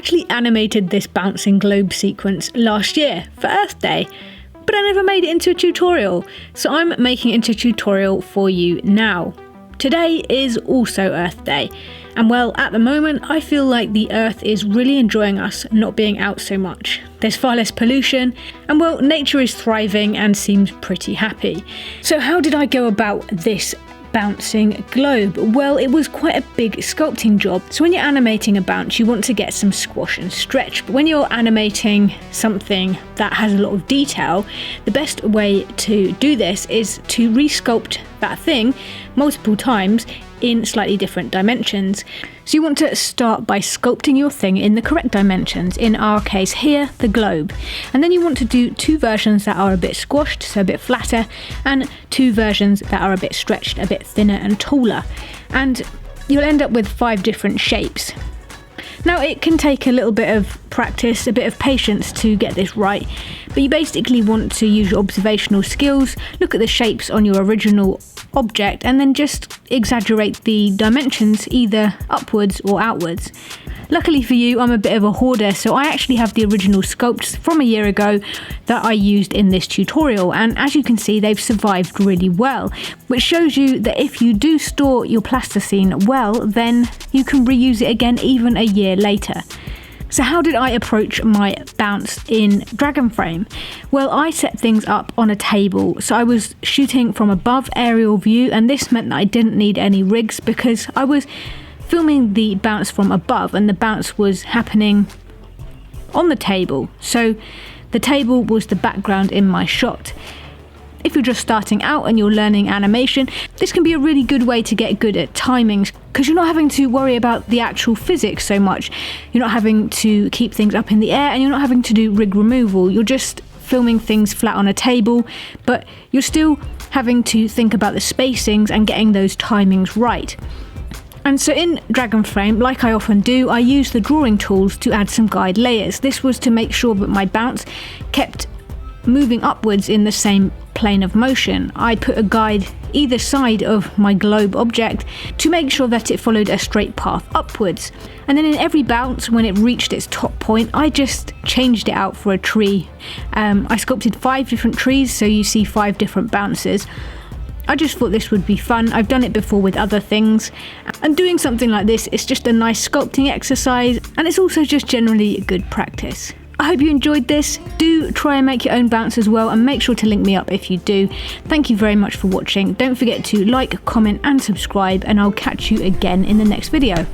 actually animated this bouncing globe sequence last year for Earth Day, but I never made it into a tutorial, so I'm making it into a tutorial for you now. Today is also Earth Day, and well, at the moment I feel like the Earth is really enjoying us not being out so much. There's far less pollution, and well, nature is thriving and seems pretty happy. So how did I go about this bouncing globe? Well, it was quite a big sculpting job. So when you're animating a bounce, you want to get some squash and stretch, but when you're animating something that has a lot of detail, the best way to do this is to resculpt that thing multiple times in slightly different dimensions. So you want to start by sculpting your thing in the correct dimensions, in our case here, the globe. And then you want to do two versions that are a bit squashed, so a bit flatter, and two versions that are a bit stretched, a bit thinner and taller. And you'll end up with 5 different shapes. Now it can take a little bit of practice, a bit of patience to get this right, but you basically want to use your observational skills, look at the shapes on your original object, and then just exaggerate the dimensions either upwards or outwards. Luckily for you, I'm a bit of a hoarder, so I actually have the original sculpts from a year ago that I used in this tutorial, and as you can see, they've survived really well, which shows you that if you do store your plasticine well, then you can reuse it again even a year later. So how did I approach my bounce in Dragon Frame? Well, I set things up on a table, so I was shooting from above aerial view, and this meant that I didn't need any rigs because I was filming the bounce from above and the bounce was happening on the table, so the table was the background in my shot. If you're just starting out and you're learning animation, this can be a really good way to get good at timings because you're not having to worry about the actual physics so much. You're not having to keep things up in the air and you're not having to do rig removal. You're just filming things flat on a table, but you're still having to think about the spacings and getting those timings right. And so in Dragon Frame, like I often do, I use the drawing tools to add some guide layers. This was to make sure that my bounce kept moving upwards in the same plane of motion. I put a guide either side of my globe object to make sure that it followed a straight path upwards. And then in every bounce, when it reached its top point, I just changed it out for a tree. I sculpted 5 different trees, so you see 5 different bounces. I just thought this would be fun. I've done it before with other things, and doing something like this is just a nice sculpting exercise, and it's also just generally good practice. I hope you enjoyed this. Do try and make your own bounce as well, and make sure to link me up if you do. Thank you very much for watching. Don't forget to like, comment and subscribe, and I'll catch you again in the next video.